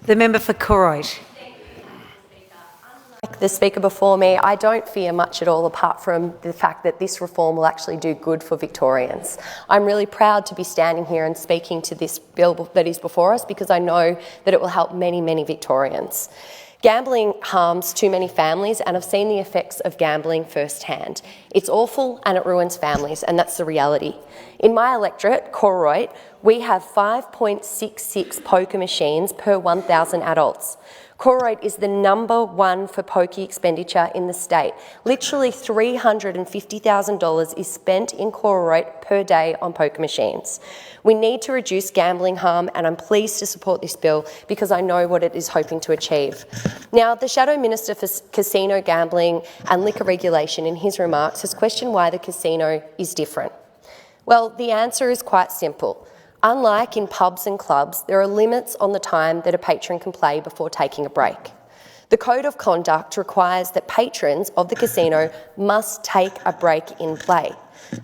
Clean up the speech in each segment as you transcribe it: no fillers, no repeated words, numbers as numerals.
The member for Koroit. Like the speaker before me, I don't fear much at all apart from the fact that this reform will actually do good for Victorians. I'm really proud to be standing here and speaking to this bill that is before us because I know that it will help many, many Victorians. Gambling harms too many families, and I've seen the effects of gambling firsthand. It's awful and it ruins families, and that's the reality. In my electorate, Koroit, we have 5.66 poker machines per 1,000 adults. Koroit is the #1 for pokie expenditure in the state. Literally $350,000 is spent in Koroit per day on poker machines. We need to reduce gambling harm, and I'm pleased to support this bill because I know what it is hoping to achieve. Now, the Shadow Minister for Casino Gambling and Liquor Regulation in his remarks has questioned why the casino is different. Well, the answer is quite simple. Unlike in pubs and clubs, there are limits on the time that a patron can play before taking a break. The Code of Conduct requires that patrons of the casino must take a break in play.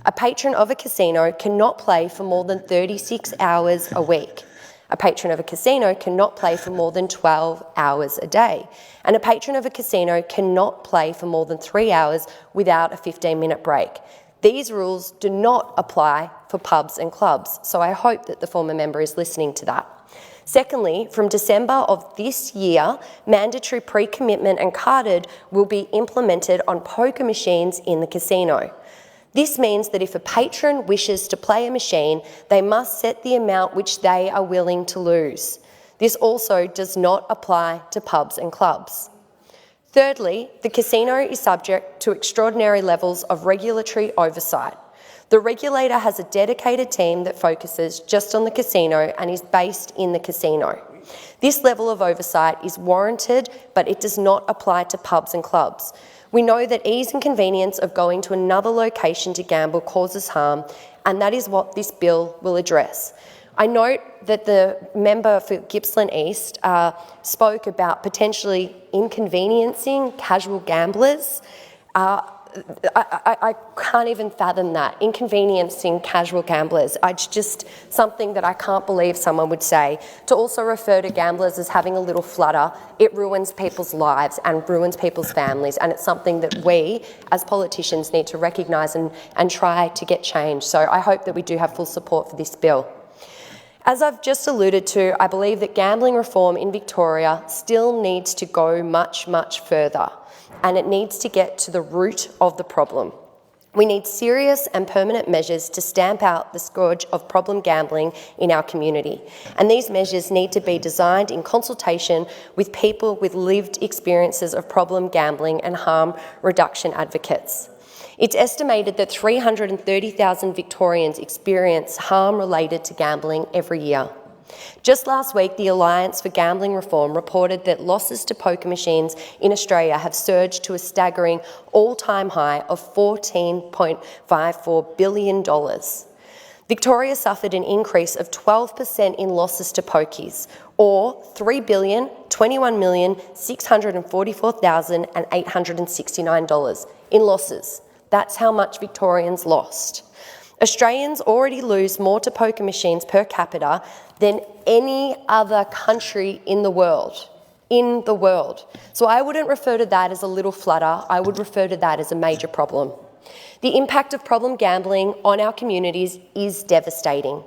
A patron of a casino cannot play for more than 36 hours a week. A patron of a casino cannot play for more than 12 hours a day. And a patron of a casino cannot play for more than 3 hours without a 15-minute break. These rules do not apply for pubs and clubs, so I hope that the former member is listening to that. Secondly, from December of this year, mandatory pre-commitment and carded will be implemented on poker machines in the casino. This means that if a patron wishes to play a machine, they must set the amount which they are willing to lose. This also does not apply to pubs and clubs. Thirdly, the casino is subject to extraordinary levels of regulatory oversight. The regulator has a dedicated team that focuses just on the casino and is based in the casino. This level of oversight is warranted, but it does not apply to pubs and clubs. We know that ease and convenience of going to another location to gamble causes harm, and that is what this bill will address. I note that the member for Gippsland East spoke about potentially inconveniencing casual gamblers. I can't even fathom that, inconveniencing casual gamblers. It's just something that I can't believe someone would say. To also refer to gamblers as having a little flutter, it ruins people's lives and ruins people's families, and it's something that we, as politicians, need to recognise and try to get change. So I hope that we do have full support for this bill. As I've just alluded to, I believe that gambling reform in Victoria still needs to go much, much further, and it needs to get to the root of the problem. We need serious and permanent measures to stamp out the scourge of problem gambling in our community, and these measures need to be designed in consultation with people with lived experiences of problem gambling and harm reduction advocates. It's estimated that 330,000 Victorians experience harm related to gambling every year. Just last week, the Alliance for Gambling Reform reported that losses to poker machines in Australia have surged to a staggering all-time high of $14.54 billion. Victoria suffered an increase of 12% in losses to pokies, or $3,021,644,869 in losses. That's how much Victorians lost. Australians already lose more to poker machines per capita than any other country in the world. So I wouldn't refer to that as a little flutter, I would refer to that as a major problem. The impact of problem gambling on our communities is devastating.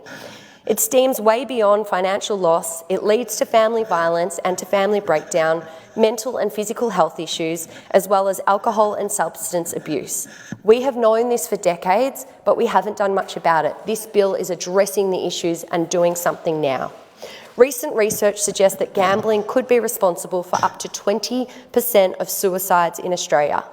It steams way beyond financial loss. It leads to family violence and to family breakdown, mental and physical health issues, as well as alcohol and substance abuse. We have known this for decades, but we haven't done much about it. This bill is addressing the issues and doing something now. Recent research suggests that gambling could be responsible for up to 20% of suicides in Australia.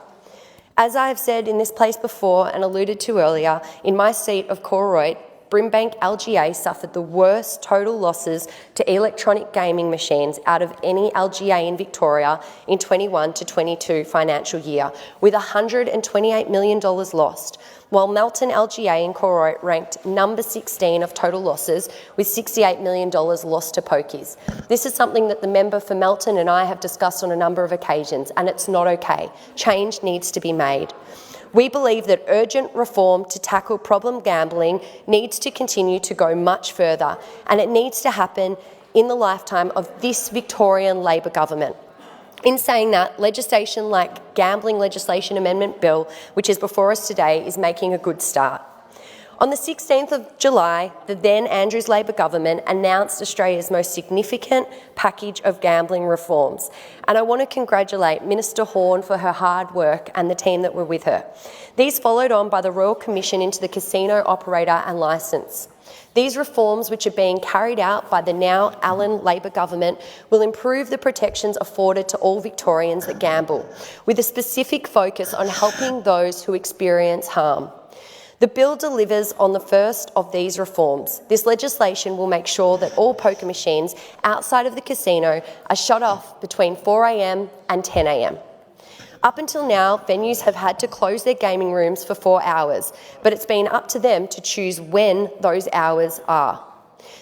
As I have said in this place before and alluded to earlier, in my seat of Koroit, Brimbank LGA suffered the worst total losses to electronic gaming machines out of any LGA in Victoria in 21 to 22 financial year, with $128 million lost, while Melton LGA in Koroit ranked number 16 of total losses with $68 million lost to pokies. This is something that the member for Melton and I have discussed on a number of occasions, and it's not okay. Change needs to be made. We believe that urgent reform to tackle problem gambling needs to continue to go much further, and it needs to happen in the lifetime of this Victorian Labor government. In saying that, legislation like Gambling Legislation Amendment Bill, which is before us today, is making a good start. On the 16th of July, the then Andrews Labor government announced Australia's most significant package of gambling reforms, and I want to congratulate Minister Horne for her hard work and the team that were with her. These followed on by the Royal Commission into the Casino Operator and Licence. These reforms, which are being carried out by the now Allan Labor government, will improve the protections afforded to all Victorians that gamble, with a specific focus on helping those who experience harm. The bill delivers on the first of these reforms. This legislation will make sure that all poker machines outside of the casino are shut off between 4 a.m. and 10 a.m. Up until now, venues have had to close their gaming rooms for 4 hours, but it's been up to them to choose when those hours are.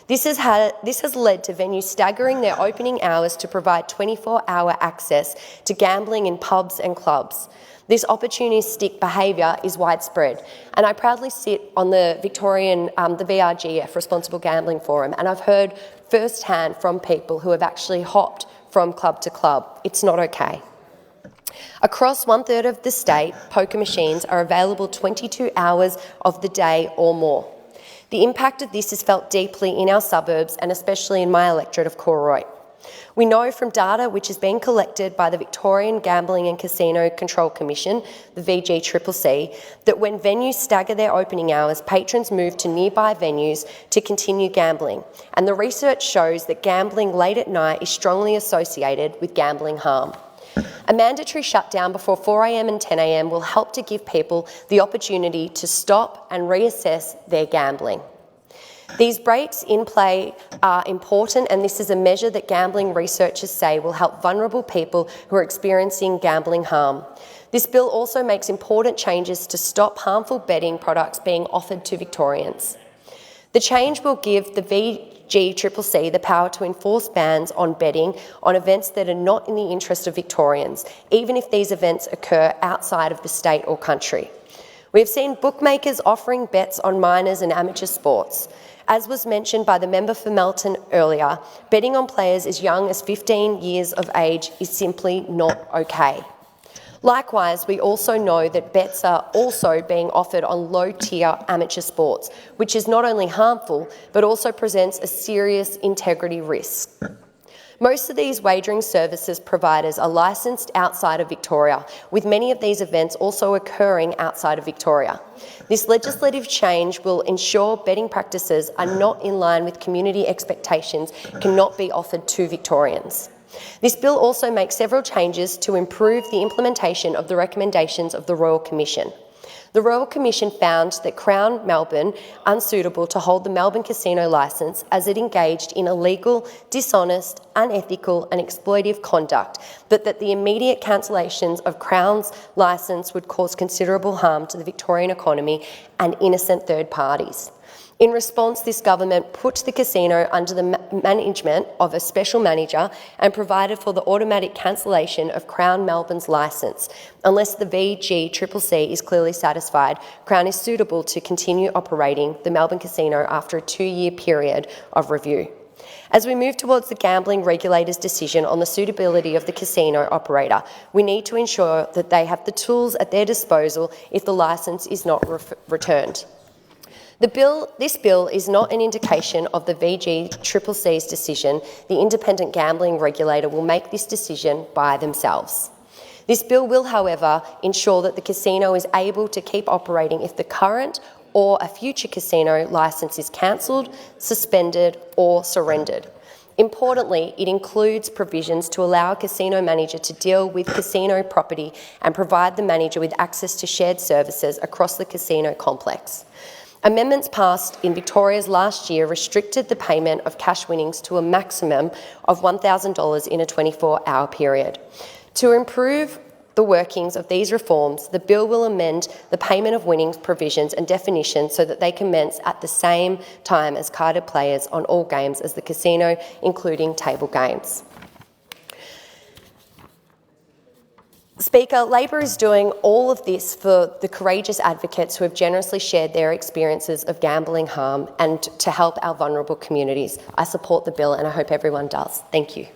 This has led to venues staggering their opening hours to provide 24-hour access to gambling in pubs and clubs. This opportunistic behaviour is widespread, and I proudly sit on the Victorian, the VRGF, Responsible Gambling Forum, and I've heard firsthand from people who have actually hopped from club to club. It's not okay. Across 1/3 of the state, poker machines are available 22 hours of the day or more. The impact of this is felt deeply in our suburbs and especially in my electorate of Cooroy. We know from data which has been collected by the Victorian Gambling and Casino Control Commission, the VGCCC, that when venues stagger their opening hours, patrons move to nearby venues to continue gambling, and the research shows that gambling late at night is strongly associated with gambling harm. A mandatory shutdown before 4 a.m. and 10 a.m. will help to give people the opportunity to stop and reassess their gambling. These breaks in play are important, and this is a measure that gambling researchers say will help vulnerable people who are experiencing gambling harm. This bill also makes important changes to stop harmful betting products being offered to Victorians. The change will give the VGCCC the power to enforce bans on betting on events that are not in the interest of Victorians, even if these events occur outside of the state or country. We have seen bookmakers offering bets on minors and amateur sports. As was mentioned by the member for Melton earlier, betting on players as young as 15 years of age is simply not okay. Likewise, we also know that bets are also being offered on low-tier amateur sports, which is not only harmful, but also presents a serious integrity risk. Most of these wagering services providers are licensed outside of Victoria, with many of these events also occurring outside of Victoria. This legislative change will ensure betting practices are not in line with community expectations, cannot be offered to Victorians. This bill also makes several changes to improve the implementation of the recommendations of the Royal Commission. The Royal Commission found that Crown Melbourne unsuitable to hold the Melbourne casino licence as it engaged in illegal, dishonest, unethical and exploitative conduct, but that the immediate cancellations of Crown's licence would cause considerable harm to the Victorian economy and innocent third parties. In response, this government put the casino under the management of a special manager and provided for the automatic cancellation of Crown Melbourne's licence. Unless the VGCCC is clearly satisfied, Crown is suitable to continue operating the Melbourne casino after a 2-year period of review. As we move towards the gambling regulator's decision on the suitability of the casino operator, we need to ensure that they have the tools at their disposal if the licence is not returned. This bill is not an indication of the VGCCC's decision. The independent gambling regulator will make this decision by themselves. This bill will, however, ensure that the casino is able to keep operating if the current or a future casino licence is cancelled, suspended or surrendered. Importantly, it includes provisions to allow a casino manager to deal with casino property and provide the manager with access to shared services across the casino complex. Amendments passed in Victoria's last year restricted the payment of cash winnings to a maximum of $1,000 in a 24-hour period. To improve the workings of these reforms, the bill will amend the payment of winnings provisions and definitions so that they commence at the same time as carded players on all games as the casino, including table games. Speaker, Labor is doing all of this for the courageous advocates who have generously shared their experiences of gambling harm and to help our vulnerable communities. I support the bill and I hope everyone does. Thank you.